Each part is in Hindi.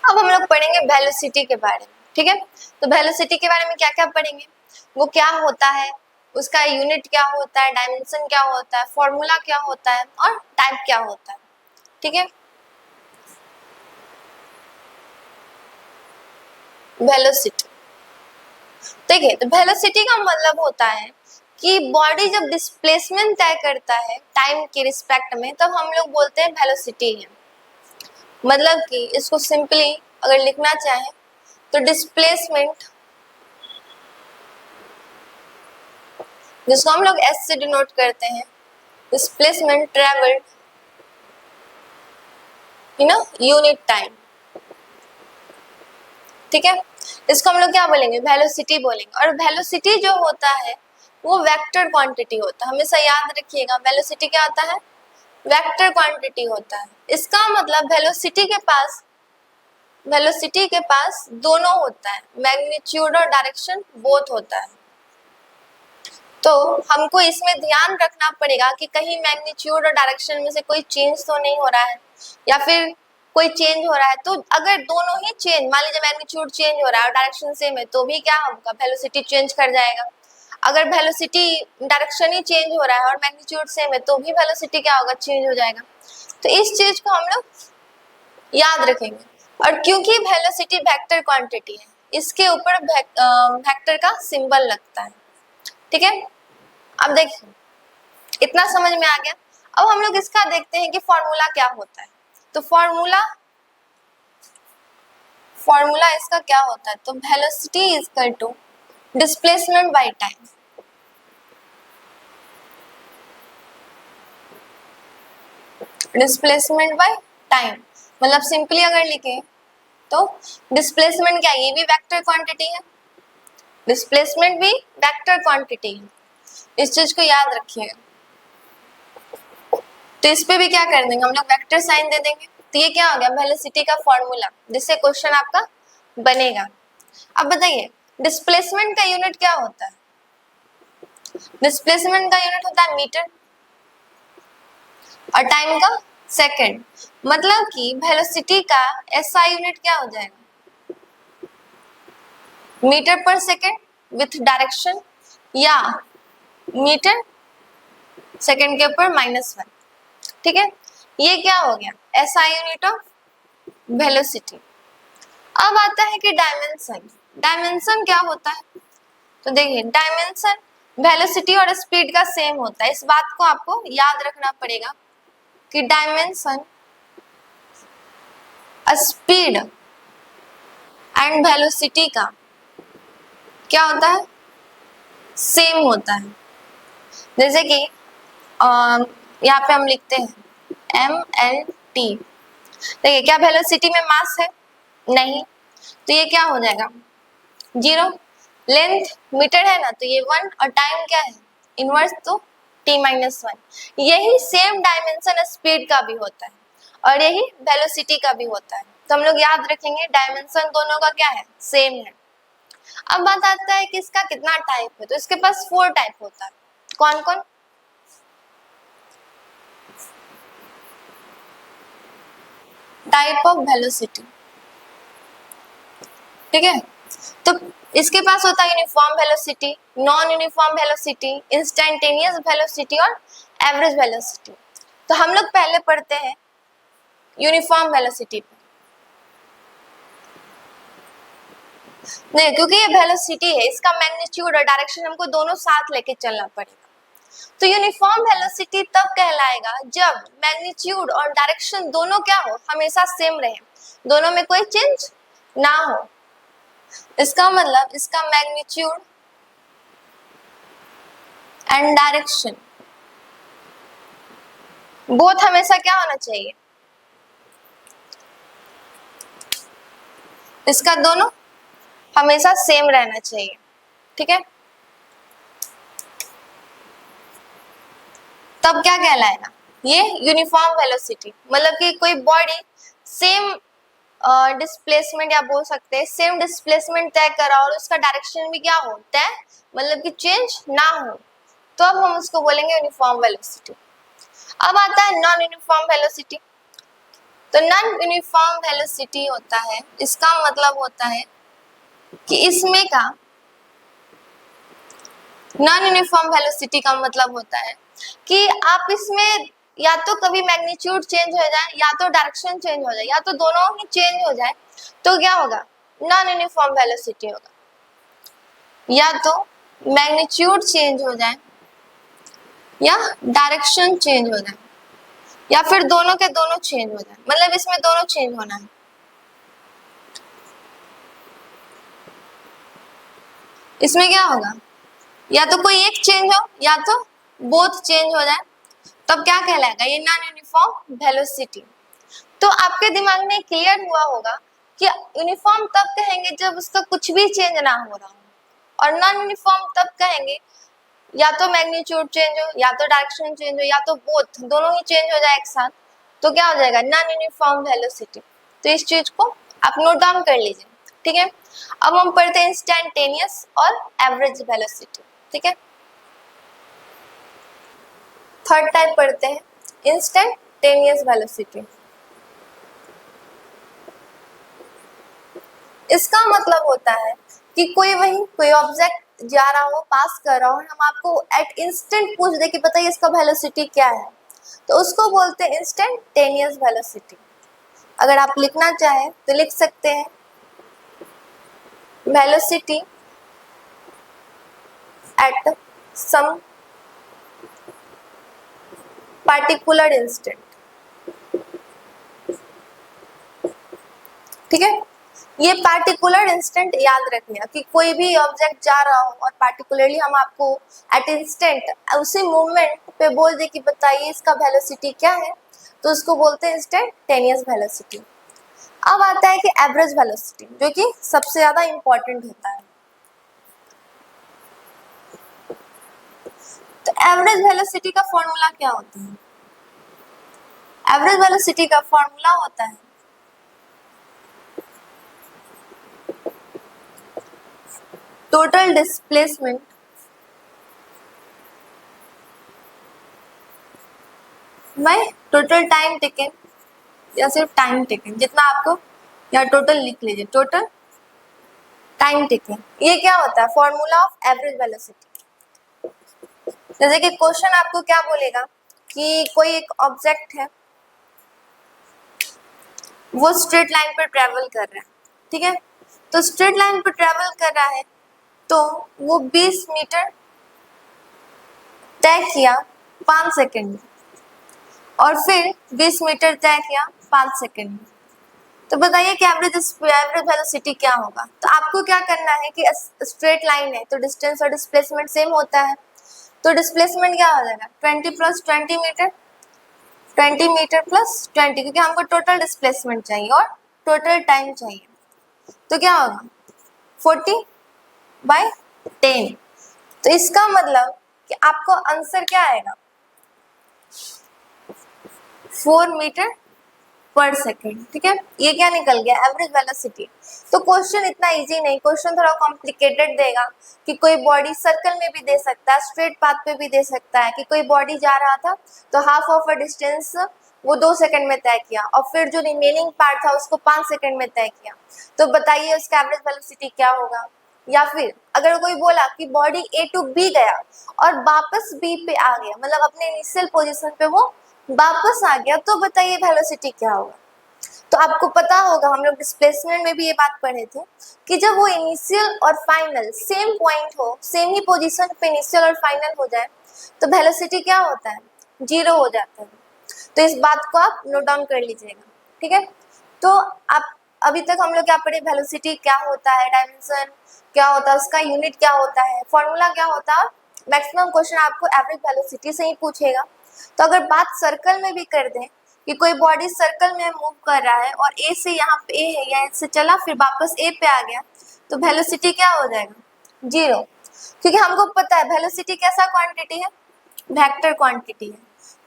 अब हम लोग पढ़ेंगे वेलोसिटी के बारे में, ठीक है। तो वेलोसिटी के बारे में क्या क्या पढ़ेंगे, वो क्या होता है, उसका यूनिट क्या होता है, डायमेंशन क्या होता है, फॉर्मूला क्या होता है और टाइप क्या होता है, ठीक है। वेलोसिटी, देखिए तो वेलोसिटी का मतलब होता है कि बॉडी जब डिस्प्लेसमेंट तय करता है टाइम के रिस्पेक्ट में, तब हम लोग बोलते हैं वेलोसिटी है। मतलब कि इसको सिंपली अगर लिखना चाहें तो डिस्प्लेसमेंट, जिसको हम लोग एस से डिनोट करते हैं, displacement travelled in a unit time, ठीक है। इसको हम लोग क्या बोलेंगे, वेलोसिटी बोलेंगे। और वेलोसिटी जो होता है वो वेक्टर क्वांटिटी होता है, हमेशा याद रखिएगा। वेलोसिटी क्या होता है, वेक्टर क्वांटिटी होता है। इसका मतलब वेलोसिटी के पास दोनों होता है, मैग्नीट्यूड और डायरेक्शन बोथ होता है। तो हमको इसमें ध्यान रखना पड़ेगा कि कहीं मैग्नीट्यूड और डायरेक्शन में से कोई चेंज तो नहीं हो रहा है, या फिर कोई चेंज हो रहा है। तो अगर दोनों ही चेंज, मान लीजिए मैग्नीट्यूड चेंज हो रहा है और डायरेक्शन सेम है, तो भी क्या होगा, वेलोसिटी चेंज कर जाएगा। अगर वेलोसिटी डायरेक्शन ही चेंज हो रहा है और मैग्नीट्यूड सेम है, तो भी वेलोसिटी क्या होगा, चेंज हो जाएगा। तो इस चीज को हम लोग याद रखेंगे। और क्योंकि वेलोसिटी वेक्टर क्वांटिटी है, इसके ऊपर वेक्टर का सिंबल लगता है, ठीक है। अब देखिए इतना समझ में आ गया। अब हम लोग इसका देखते हैं कि फॉर्मूला क्या होता है। तो फॉर्मूला इसका क्या होता है, तो velocity is equal to displacement by time. Displacement by time मतलब सिंपली अगर लिखें तो डिस्प्लेसमेंट क्या है, ये भी वेक्टर क्वांटिटी है, डिस्प्लेसमेंट भी वेक्टर क्वांटिटी है। इस चीज को याद रखिएगा। तो इस पे भी क्या कर देंगे हम लोग, वेक्टर साइन दे देंगे। तो ये क्या हो गया, वेलोसिटी का फॉर्मूला, जिससे क्वेश्चन आपका बनेगा। अब बताइए डिस्प्लेसमेंट का यूनिट क्या होता है, डिस्प्लेसमेंट का यूनिट होता है मीटर और टाइम का सेकंड। मतलब कि वेलोसिटी का एसआई यूनिट क्या हो जाएगा, मीटर पर सेकंड विथ डायरेक्शन, या मीटर सेकंड के ऊपर -1, ठीक है। ये क्या हो गया, एसआई यूनिट ऑफ वेलोसिटी। अब आता है कि डायमेंशन, डायमेंशन क्या होता है। तो देखिए डायमेंशन वेलोसिटी और स्पीड का सेम होता है, इस बात को आपको याद रखना पड़ेगा कि डायमेंशन स्पीड एंड वेलोसिटी का क्या होता है, सेम होता है। जैसे कि यहाँ पे हम लिखते हैं mlt। देखिए क्या वेलोसिटी में मास है, नहीं, तो ये क्या हो जाएगा 0। लेंथ मीटर है ना, तो ये 1 और टाइम क्या है इनवर्स, तो t-1। यही सेम डायमेंशन स्पीड का भी होता है और यही वेलोसिटी का भी होता है। तो हम लोग याद रखेंगे डायमेंशन दोनों का क्या है, सेम है। अब बात आता है कि इसका कितना टाइप है, तो इसके पास 4 टाइप होता है। कौन कौन, टाइप ऑफ वेलोसिटी, ठीक है। तो इसके पास होता है uniform velocity, non uniform velocity, instantaneous velocity और एवरेज वेलोसिटी। तो हम लोग पहले पढ़ते हैं यूनिफॉर्म वेलोसिटी पे। नहीं, क्योंकि ये वेलोसिटी है, इसका मैग्नीट्यूड और डायरेक्शन हमको दोनों साथ लेके चलना पड़ेगा। तो यूनिफॉर्म वेलोसिटी तब कहलाएगा जब मैग्नीट्यूड और डायरेक्शन दोनों क्या हो, हमेशा सेम रहे, दोनों में कोई चेंज ना हो। इसका मतलब इसका मैग्नीट्यूड एंड डायरेक्शन बोथ हमेशा क्या होना चाहिए, इसका दोनों हमेशा सेम रहना चाहिए, ठीक है। तब क्या कहलाएगा, ये यूनिफॉर्म वेलोसिटी। मतलब कि कोई बॉडी सेम डिस्प्लेसमेंट या बोल सकते हैं सेम डिस्प्लेसमेंट तय करा और उसका डायरेक्शन भी क्या हो तय, मतलब कि चेंज ना हो, तो अब हम उसको बोलेंगे यूनिफॉर्म वेलोसिटी। अब आता है नॉन यूनिफॉर्म वेलोसिटी। तो नॉन यूनिफॉर्म वेलोसिटी होता है, इसका मतलब होता है कि इसमें का नॉन यूनिफॉर्म वेलोसिटी का मतलब होता है कि आप इसमें या तो कभी मैग्नीट्यूड चेंज हो जाए या तो डायरेक्शन चेंज हो जाए या तो दोनों ही चेंज हो जाए तो क्या होगा, नॉन यूनिफॉर्म वेलोसिटी होगा। या तो मैग्नीट्यूड चेंज हो जाए या डायरेक्शन चेंज हो जाए या फिर दोनों के दोनों चेंज हो जाए, मतलब इसमें दोनों चेंज होना है। इसमें क्या होगा, या तो कोई एक चेंज हो या तो बोथ चेंज हो जाए, तब क्या कहलाएगा, ये नॉन यूनिफॉर्म वेलोसिटी। तो आपके दिमाग में क्लियर हुआ होगा कि यूनिफॉर्म तब कहेंगे जब उसका कुछ भी चेंज ना हो रहा हो, और नॉन यूनिफॉर्म तब कहेंगे या तो मैग्नीट्यूड चेंज हो या तो डायरेक्शन चेंज हो या तो बोथ दोनों ही चेंज हो जाए एक साथ, तो क्या हो जाएगा, नॉन यूनिफॉर्म वेलोसिटी। तो इस चीज को आप नोट डाउन कर लीजिए, ठीक है। अब हम पढ़ते हैं इंस्टेंटेनियस और एवरेज वेलोसिटी, ठीक है। थर्ड टाइप पढ़ते हैं इंस्टेंटेनियस वेलोसिटी। इसका मतलब होता है कि कोई ऑब्जेक्ट जा रहा हो, पास कर रहा हो, हम आपको एट इंस्टेंट पूछ दे कि बताइए इसका वेलोसिटी क्या है, तो उसको बोलते हैं इंस्टेंटेनियस वेलोसिटी। अगर आप लिखना चाहें तो लिख सकते हैं velocity at some particular instant, ठीक है। ये पार्टिकुलर इंस्टेंट याद रखना कि कोई भी ऑब्जेक्ट जा रहा हो और पार्टिकुलरली हम आपको एट इंस्टेंट उसी मूवमेंट पे बोल दे कि बताइए इसका वेलोसिटी क्या है, तो उसको बोलते हैं इंस्टेंटेनियस वेलोसिटी। अब आता है कि एवरेज वेलोसिटी, जो कि सबसे ज्यादा इंपॉर्टेंट होता है। तो एवरेज वेलोसिटी का फॉर्मूला क्या होता है, एवरेज वेलोसिटी का फॉर्मूला होता है total displacement by total time taken, या सिर्फ टाइम टेकन, जितना आपको, या टोटल लिख लीजिए, टोटल टाइम टेकन। ये क्या होता है, फॉर्मूला ऑफ एवरेज वेलोसिटी। जैसे कि क्वेश्चन आपको क्या बोलेगा कि कोई एक ऑब्जेक्ट है, वो स्ट्रेट लाइन पर ट्रेवल कर रहा है, ठीक है। तो स्ट्रेट लाइन पर ट्रेवल कर रहा है तो वो 20 मीटर तय किया 5 सेकंड में, और फिर 20 मीटर तय किया 5 सेकंड में। तो बताइए कि एवरेज वेलोसिटी क्या होगा। तो आपको क्या करना है कि स्ट्रेट लाइन है तो डिस्टेंस और डिस्प्लेसमेंट सेम होता है, तो डिस्प्लेसमेंट क्या हो जाएगा, 20 प्लस 20 मीटर, 20 मीटर प्लस 20, क्योंकि हमको टोटल डिस्प्लेसमेंट चाहिए और टोटल टाइम चाहिए, तो क्या होगा 40/10। तो इसका मतलब कि आपको आंसर क्या आएगा, 4 मीटर पर सेकेंड, ठीक है। ये क्या निकल गया, एवरेज वेलोसिटी। तो क्वेश्चन इतना इजी नहीं, क्वेश्चन थोड़ा कॉम्प्लिकेटेड देगा कि कोई बॉडी सर्कल में भी दे सकता है, स्ट्रेट पाथ पे भी दे सकता है, कि कोई बॉडी जा रहा था तो हाफ ऑफ अ डिस्टेंस वो 2 सेकंड में तय किया और फिर जो रिमेनिंग पार्ट था उसको 5 सेकंड में तय किया, तो बताइए उसका एवरेज वेलोसिटी क्या होगा। या फिर अगर कोई बोला कि बॉडी ए टू बी गया और वापस बी पे आ गया, मतलब अपने इनिशियल पोजीशन पे वो वापस आ गया, तो बताइए वेलोसिटी क्या होगा। तो आपको पता होगा, हम लोग डिस्प्लेसमेंट में भी ये बात पढ़े थे कि जब वो इनिशियल और फाइनल सेम पॉइंट हो, सेम ही पोजीशन पे इनिशियल और फाइनल हो जाए, तो वेलोसिटी क्या होता है, 0 हो जाता है। तो इस बात को आप नोट डाउन कर लीजिएगा, ठीक है। तो आप अभी तक हम लोग क्या पढ़े, वेलोसिटी क्या होता है, डायमेंशन क्या होता है, उसका यूनिट क्या होता है, फॉर्मूला क्या होता है। मैक्सिमम क्वेश्चन आपको एवरेज वेलोसिटी से ही पूछेगा। तो अगर बात सर्कल में भी कर दें कि कोई बॉडी सर्कल में मूव कर रहा है और ए से यहाँ पे ए है, या से चला फिर वापस ए पे आ गया, तो वेलोसिटी क्या हो जाएगा, 0, क्योंकि हमको पता है वेलोसिटी कैसा क्वांटिटी है, वेक्टर क्वांटिटी है।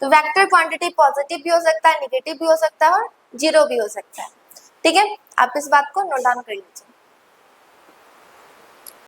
तो वेक्टर क्वांटिटी पॉजिटिव भी हो सकता है, नेगेटिव भी हो सकता है और 0 भी हो सकता है, ठीक है। आप इस बात को नोट डाउन कर लीजिए।